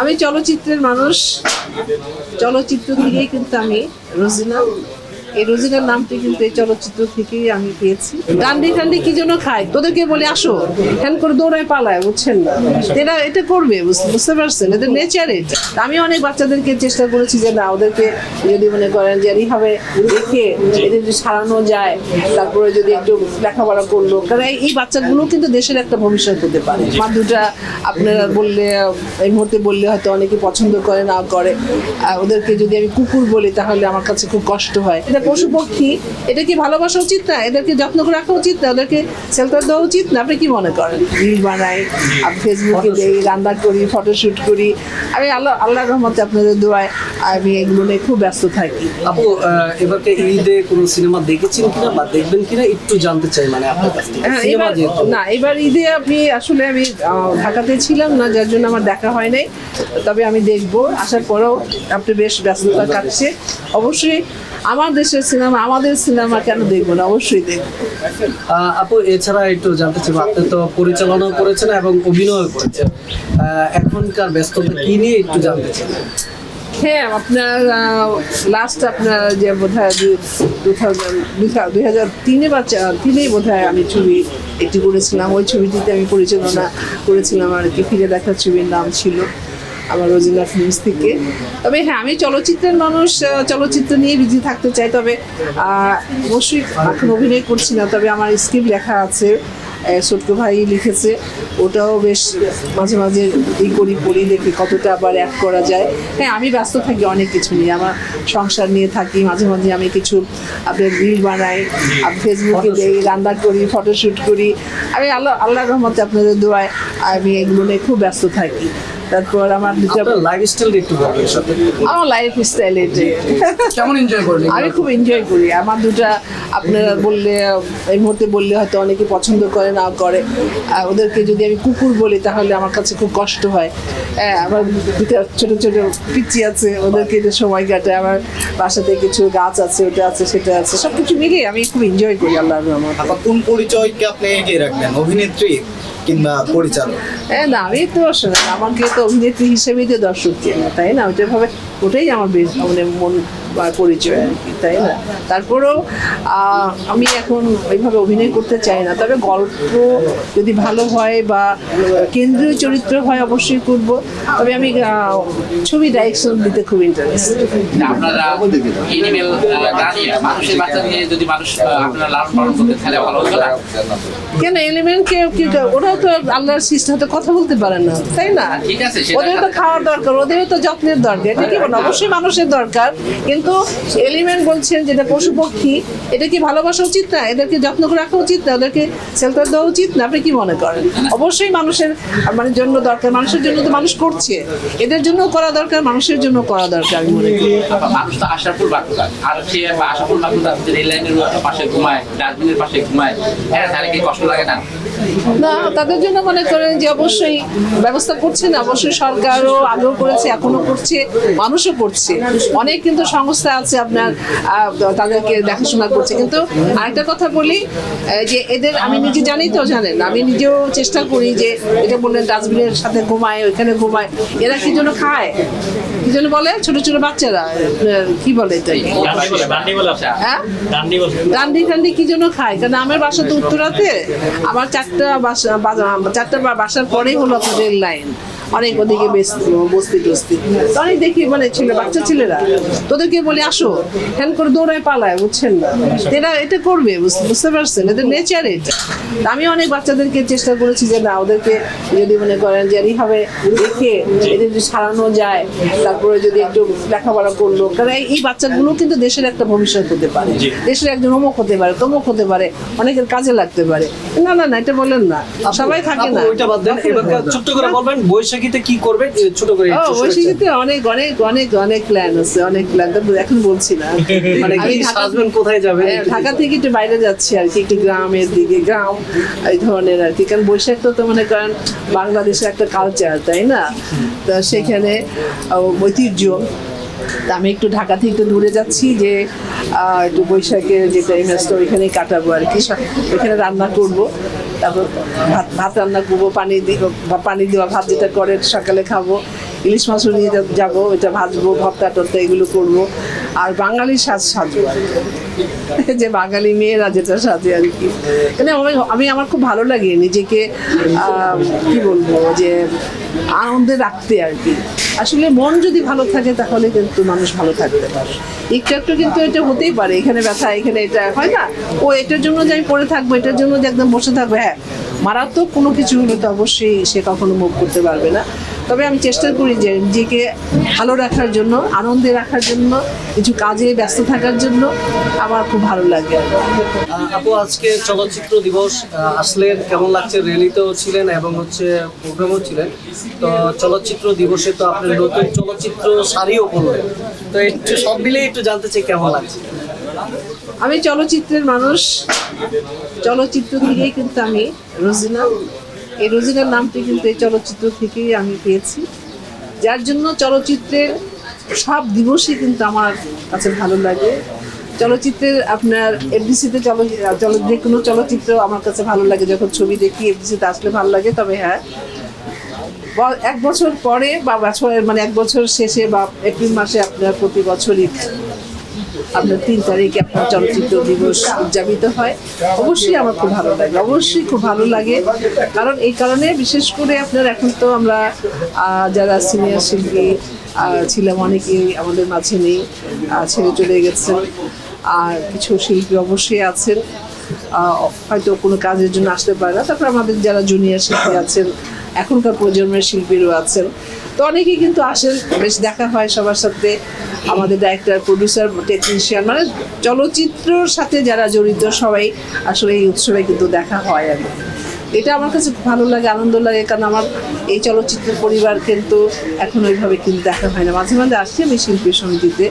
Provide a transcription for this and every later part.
আমি চলচ্চিত্রের মানুষ, চলচ্চিত্র থেকেই কিন্তু আমি রোজিনা, এই রোজিনার নামটি কিন্তু এই চলচ্চিত্র থেকেই আমি পেয়েছি। ডান্ডি টান্ডি কি জন্য খায়, তোদেরকে বলে আসো, হ্যান করে দৌড়ায় পালায়, বুঝছেন না? এরা এটা করবে, বুঝতে পারছেন, এদের নেচার এটা। আমি অনেক বাচ্চাদেরকে চেষ্টা করেছি যে না, ওদেরকে যদি মনে করেন যে এইভাবে রেখে এদের যদি সারানো যায়, তারপরে যদি একটু লেখাপড়া করলো, কারণ এই বাচ্চাগুলো কিন্তু দেশের একটা ভবিষ্যৎ হতে পারে। আমার দুটা আপনারা বললে, এই মুহূর্তে বললে হয়তো অনেকে পছন্দ করে না করে, ওদেরকে যদি আমি কুকুর বলি তাহলে আমার কাছে খুব কষ্ট হয়। পশু পক্ষী, এটা কি ভালোবাসা উচিত না? এদেরকে যত্ন করে রাখা উচিত না? ওদেরকে শেল্টার দেওয়া উচিত না? আপনি কি মনে করেন? রিল বানাই, ফেসবুকে দেই, রান্না করি, ফটোশুট করি। আমি আল্লাহর রহমতে আপনাদের দোয়ায় আমি এগুলো নিয়ে খুব ব্যস্ত থাকি। আপু, এবারকে ঈদে কোনো সিনেমা দেখেছেন কিনা বা দেখবেন কিনা একটু জানতে চাই, মানে আপনার কাছ থেকে। না, এবার ঈদে আমি ঢাকাতে ছিলাম না, যার জন্য আমার দেখা হয় নাই। তবে আমি দেখবো, আসার পরেও আপনি বেশ ব্যস্ততা কাটছে। অবশ্যই আমার দেশের সিনেমা, আমাদের সিনেমা কেন দেখবো না, অবশ্যই দেখবো। আপু, এছাড়া একটু জানতে চাই, আপনি তো পরিচালনাও করেছেন এবং অভিনয় করেছেন, এখনকার ব্যস্ততা কি নিয়ে একটু জানতে চাই। হ্যাঁ, আপনার লাস্ট আপনার যে বোধ হয় 2003 বা 3 বোধ হয় আমি ছবি একটি করেছিলাম। ওই ছবিটিতে আমি পরিচালনা করেছিলাম আর কি, ফিরে দেখা ছবির নাম ছিল আমার রোজিনা ফিল্মস থেকে। তবে হ্যাঁ, আমি চলচ্চিত্রের মানুষ, চলচ্চিত্র নিয়ে বিজি থাকতে চাই। তবে অবশ্যই এখন অভিনয় করছি না, তবে আমার স্ক্রিপ্ট লেখা আছে, ছোট্ট ভাই লিখেছে, ওটাও বেশ মাঝে মাঝে পড়ি, দেখি কতটা আবার অ্যাড করা যায়। হ্যাঁ, আমি ব্যস্ত থাকি অনেক কিছু নিয়ে, আমার সংসার নিয়ে থাকি, মাঝে মাঝে আমি কিছু আপনার রিল বানাই, ফেসবুকে দেই, রান্না করি, ফটোশ্যুট করি। আমি আল্লাহর রহমতে আপনাদের দোয়ায় আমি এগুলো নিয়ে খুব ব্যস্ত থাকি। তারপর আমার লাইফস্টাইল একটু বলবেন সাথে। আমার লাইফ স্টাইল এটাই, কেমন এনজয় করেন? আমি খুব এনজয় করি। আমার দুটা আপনারা বললে, এই মুহূর্তে বললে হয়তো অনেকে পছন্দ করে না করে, ওদেরকে যদি আমি কুকুর বলি তাহলে আমার কাছে খুব কষ্ট হয়। আমার দুটা ছোট ছোট পিচ্চি আছে, ওদেরকে যে সময় কাটে, আমার বাসাতে কিছু গাছ আছে, ওটা আছে, সেটা আছে, সব কিছু মিলিয়ে আমি খুব এনজয় করি আল্লাহর রহমতে। কোন পরিচয়কে আপনি এগিয়ে রাখবেন, অভিনেত্রী কিংবা পরিচালক? না, আমি তো আসলে আমাকে তো অভিনেত্রী হিসেবেই তো দর্শক চেনে, তাই না? ওটাই আমার বেশ মানে মন বা পরিচয় আর কি, তাই না? তারপরেও আমি এখন ওইভাবে অভিনয় করতে চাই না, তবে গল্প যদি ভালো হয় বা কেন্দ্রীয় চরিত্র হয় অবশ্যই করব। তবে আমি ছবি ডাইরেকশন দিতে খুব ইন্টারেস্ট। আপনারা এনিমেল মানুষের বাচ্চা নিয়ে যদি মানুষ আপনারা লালন পালন করতে তাহলে ভালো হতো না? কেন এলিমেন্টকে ওরাও তো আল্লাহর সৃষ্টি, হয়তো কথা বলতে পারে না, তাই না? ঠিক আছে, ওদের তো খাওয়ার দরকার, ওদের তো যত্নের দরকার, এটা কি বলেন? অবশ্যই মানুষের দরকার, কিন্তু এলিমেন্ট বলছেন যেটা পশু পক্ষী, এটা কি ভালোবাসা উচিত না? এদেরকে যত্ন করে রাখা উচিত না? ওদেরকে শেল্টার দেওয়া উচিত না? আপনি কি মনে করেন? অবশ্যই মানুষের মানে জন্য দরকার, মানুষের জন্য তো মানুষ করছে, এদের জন্য করা দরকার, মানুষের জন্য করা দরকার আমি মনে করি। মানুষ তো আশাপুর বাকুটা, আর সে আশাপুর বাকুটা রেল লাইনের পাশে ঘুমায়, ডাস্টবিনের পাশে ঘুমায়, হ্যাঁ, তাহলে কি কষ্ট লাগে না? না, তাদের জন্য মনে করেন যে অবশ্যই ব্যবস্থা করছে না, অবশ্যই সরকারও আগ্রহ করেছে, এখনো করছে, মানুষও করছে। অনেক কিন্তু সংস্থা আছে আপনার, তাদেরকে দেখাশোনা করছে। কিন্তু আরেকটা কথা বলি যে এদের আমি নিজে জানি, তো জানেন, আমি নিজেও চেষ্টা করি যে এটা বললেন ডাস্টবিনের সাথে ঘুমায়, ওইখানে ঘুমায়, এরা কি জন্য খায়, কি জন্য বলে? ছোট ছোট বাচ্চারা কি বলে এটা, হ্যাঁ, ডান্ডি টান্ডি কি জন্য খায়? কারণ আমার বাসা তো উত্তরাতে, আমার চারটা বাসার পরেই হলো আপনার রেল লাইন, অনেক ওদিকে বস্তি টস্তি, অনেক দেখি মানে বাচ্চা ছেলেরা, তোদেরকে বলে আসো, হ্যান করে দৌড়ায় পালায়, বুঝছেন না? এরা এটা করবে, বুঝতে পারছেন, এদের নেচার এটা। আমি অনেক বাচ্চাদেরকে চেষ্টা করেছি যে না, ওদেরকে যদি মনে করেন যে এইভাবে রেখে এদের যদি সারানো যায়, তারপরে যদি একটু লেখাপড়া করলো, কারণ এই বাচ্চাগুলো কিন্তু দেশের একটা ভবিষ্যৎ হতে পারে, দেশের একজন অমুক হতে পারে, তমুক হতে পারে, অনেকের কাজে লাগতে পারে। না না না, এটা বলেন না, সবাই থাকে না। ওইটা বাদ দেন, এবার ছোট্ট করে বলবেন বৈশাখীতে কি করবেন, ছোট করে। বৈশাখীতে অনেক অনেক অনেক অনেক প্ল্যান আছে, অনেক প্ল্যান, এখন বলছি না। মানে কি সাজবেন, কোথায় যাবেন? ঢাকা থেকে একটু বাইরে যাচ্ছি আর কি, একটু গ্রামের দিকে, গ্রাম এই ধরনের আর কি। কারণ বৈশাখ তো মনে করেন বাংলাদেশের একটা কালচার, তাই না? তো সেখানে ঐতিহ্য, তা আমি একটু ঢাকা থেকে একটু দূরে যাচ্ছি, যে একটু বৈশাখের যেটা ইমেজটা ওইখানেই কাটাবো আর কি। ওইখানে রান্না করবো, তারপর ভাত রান্না করবো, পানি দেওয়া ভাত যেটা করে সকালে খাবো, ইলিশ মাছও নিয়ে যাবো, এটা ভাজবো, ভর্তা টর্তা এগুলো করবো। আর বাঙালি সাজবো আর কি। যে বাঙালি মেয়েরা যেটা সাজে আর কি। মানে আমি আমার খুব ভালো লাগে নিজেকে কি বলবো যে আনন্দে রাখতে আর কি। আসলে মন যদি ভালো থাকে তাহলে কিন্তু মানুষ ভালো থাকতে পারে। একটু একটু কিন্তু এটা হতেই পারে, এখানে ব্যথা, এখানে এটা হয় না, ও এটার জন্য যে আমি পড়ে থাকবো, এটার জন্য যে একদম বসে থাকবো, হ্যাঁ মারাত্মক কোনো কিছু হলে তো অবশ্যই সে কখনো মুভ করতে পারবে না। তবে আমি চেষ্টা করি যে নিজেকে ভালো রাখার জন্য, আনন্দে রাখার জন্য, কিছু কাজে ব্যস্ত থাকার জন্য আমার খুব ভালো লাগে। আপু আজকে চলচ্চিত্র দিবস আসলেন, কেমন লাগছে? র্যালিতেও ছিলেন এবং হচ্ছে প্রোগ্রামও ছিলেন, তো চলচ্চিত্র দিবসে তো আপনি নতুন চলচ্চিত্র শাড়িও পরলেন, তো একটু সব মিলিয়ে একটু জানতে চাই কেমন লাগছে। আমি চলচ্চিত্রের মানুষ, চলচ্চিত্র থেকেই কিন্তু আমি রোজিনা, এই রোজিনার নামটি কিন্তু এই চলচ্চিত্র থেকেই আমি পেয়েছি, যার জন্য চলচ্চিত্রের সব দিবসই কিন্তু আমার কাছে ভালো লাগে। চলচ্চিত্রের আপনার এফডিসিতে যে কোনো চলচ্চিত্র আমার কাছে ভালো লাগে, যখন ছবি দেখি এফডিসিতে আসলে ভালো লাগে। তবে হ্যাঁ, এক বছর পরে বা বছরের মানে এক বছর শেষে বা এপ্রিল মাসে আপনার প্রতি বছরই আপনার 3 তারিখে আপনার চলচ্চিত্র দিবস উদযাপিত হয়। অবশ্যই আমার খুব ভালো লাগে, অবশ্যই খুব ভালো লাগে। কারণ এই কারণে বিশেষ করে আপনার এখন তো আমরা যারা সিনিয়র শিল্পী ছিলাম অনেকেই আমাদের মাঝে নেই, ছেড়ে চলে গেছেন। আর কিছু শিল্পী অবশ্যই আছেন, হয়তো কোনো কাজের জন্য আসতে পারে না। তারপর আমাদের যারা জুনিয়র শিল্পী আছেন, এখনকার প্রজন্মের শিল্পীরও আছেন, তো অনেকেই কিন্তু আসেন, বেশ দেখা হয় সবার সাথে। আমাদের ডাইরেক্টর, প্রডিউসার, টেকনিশিয়ান, মানে চলচ্চিত্রর সাথে যারা জড়িত সবাই আসলে এই উৎসবে কিন্তু দেখা হয়। আর এটা আমার কাছে খুব ভালো লাগে, আনন্দ লাগে, কারণ আমার এই চলচ্চিত্র পরিবার কিন্তু এখন ওইভাবে কিন্তু দেখা হয় না। মাঝে মাঝে আসছি আমি শিল্পী সমিতিতে।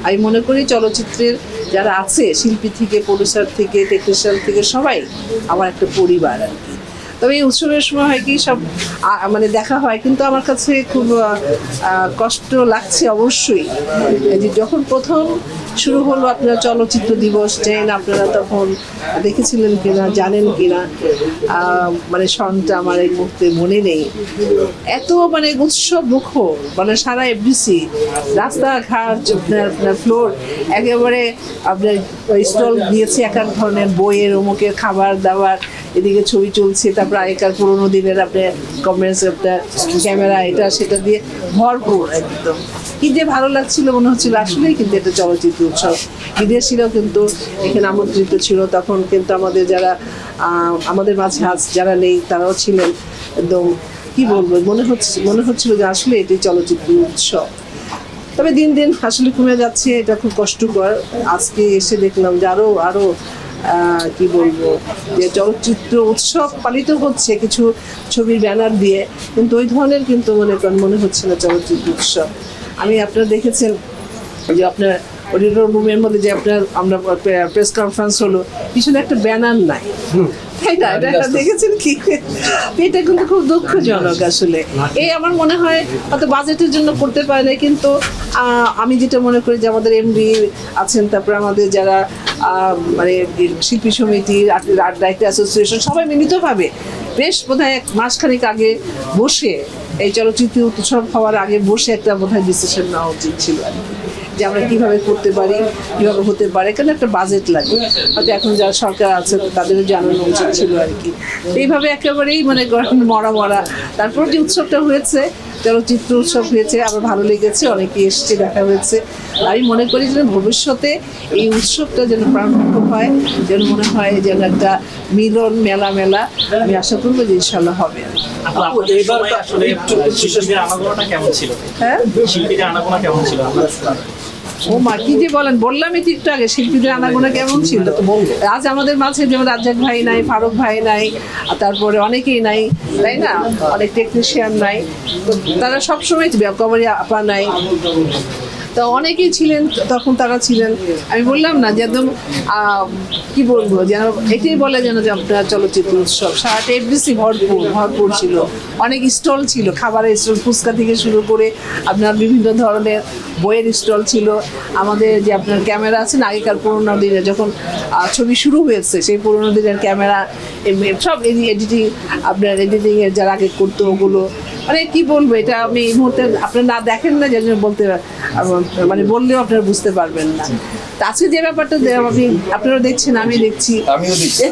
আমি মনে করি চলচ্চিত্রের যারা আছে, শিল্পী থেকে, প্রডিউসার থেকে, টেকনিশিয়ান থেকে, সবাই আমার একটা পরিবার আর কি। তবে এই উৎসবের সময় হয় কি সব মানে দেখা হয়, কিন্তু আমার কাছে খুব কষ্ট লাগছে অবশ্যই যে যখন প্রথম শুরু হলো আপনার চলচ্চিত্র দিবস, জানেন আপনারা তখন দেখেছিলেন কিনা, জানেন কিনা, মানে সনটা আমার এই মুহূর্তে মনে নেই। এত মানে উৎসব মুখর, মানে সারা এফডিসি রাস্তাঘাট, আপনার ফ্লোর একেবারে আপনার স্টল দিয়েছে এক এক ধরনের বইয়ের, অমুকের, খাবার দাবার, এদিকে ছবি চলছে। তারপর আগেকার পুরোনো দিনের আপনার কমেন্টস, আপনার ক্যামেরা, এটা সেটা দিয়ে ভরপুর একদম। কি যে ভালো লাগছিল, মনে হচ্ছিল আসলেই কিন্তু এটা চলচ্চিত্র উৎসব। বিদেশিরাও কিন্তু এখানে আমন্ত্রিত ছিল, তখন কিন্তু আমাদের যারা আমাদের মাঝে আজ যারা নেই তারাও ছিলেন। একদম কি বলবো, মনে হচ্ছিল যে আসলে এটি চলচ্চিত্র উৎসব। তবে দিন দিন আসলে কমে যাচ্ছে, এটা খুব কষ্টকর। আজকে এসে দেখলাম যে আরো কি বলবো, যে চলচ্চিত্র উৎসব পালিত হচ্ছে কিছু ছবির ব্যানার দিয়ে, কিন্তু ওই ধরনের কিন্তু মনে হচ্ছে না চলচ্চিত্র উৎসব। আমি আপনারা দেখেছেন যে আপনার অডিটর রুমের মধ্যে যে আমরা প্রেস কনফারেন্স হলো, পিছনে একটা ব্যানার নাই, তাই না? এটা দেখেছেন কি? এটা কিন্তু খুব দুঃখজনক আসলে। এই আমার মনে হয় হয়তো বাজেটের জন্য করতে পারে না, কিন্তু আমি যেটা মনে করি যে আমাদের এমডি আছেন, তারপরে আমাদের যারা মানে শিল্পী সমিতি, আর্ট ডাইরেক্টর অ্যাসোসিয়েশন, সবাই মিলিতভাবে বেশ বোধহয় 1 মাসখানেক আগে বসে, এই চলচ্চিত্র উৎসব হওয়ার আগে বসে একটা বোধহয় ডিসিশন নেওয়া উচিত ছিল আর কি, যে আমরা কীভাবে করতে পারি, কীভাবে হতে পারে, কেন একটা বাজেট লাগে। হয়তো এখন যারা সরকার আছে তাদেরও জানানো উচিত ছিল আর কি। এইভাবে একেবারেই মানে মরা। তারপর যে উৎসবটা হয়েছে, চলচ্চিত্র উৎসব হয়েছে, আমার ভালো লেগেছে, অনেকে এসছে, দেখা হয়েছে। আমি মনে করি যে ভবিষ্যতে এই উৎসবটা যেন প্রাণবন্ত হয়, যেন মনে হয় যেন একটা মিলন মেলা। আমি আশা করবো যে ইনশাল্লাহ হবে। এবার আসলে শিল্পীদের আনাগোনাটা কেমন ছিল? হ্যাঁ, শিল্পীদের আনাগোনা কেমন ছিল? ও মা, কি যে বলেন, বললামই তো একটু আগে শিল্পীদের আনাগোনা কেমন ছিল। আজ আমাদের মাঝে যেমন রাজ্জাক ভাই নাই, ফারুক ভাই নাই, আর তারপরে অনেকেই নাই, তাই না? অনেক টেকনিশিয়ান নাই, তো তারা সবসময়, কবরী আপা নাই, তো অনেকেই ছিলেন তখন, তারা ছিলেন। আমি বললাম না যে একদম কি বলবো, যেন এটাই বলে যেন যে আপনার চলচ্চিত্র উৎসব। সারাটা এফডিসি ভরপুর ছিল, অনেক স্টল ছিল, খাবারের স্টল, ফুচকা থেকে শুরু করে আপনার বিভিন্ন ধরনের বইয়ের স্টল ছিল। আমাদের যে আপনার ক্যামেরা আছে না, আগেকার পুরোনো দিনে যখন ছবি শুরু হয়েছে, সেই পুরোনো দিনের ক্যামেরা সব এডিটিং, আপনার এডিটিংয়ের যারা আগে করতো ওগুলো, মানে কি বলবো, এটা আমি এই মুহূর্তে আপনারা না দেখেন না, যার জন্য বলতে মানে বললেও আপনারা বুঝতে পারবেন না। তো আজকে যে ব্যাপারটা আপনি আপনারাও দেখছেন, আমি দেখছি, আমিও দেখছি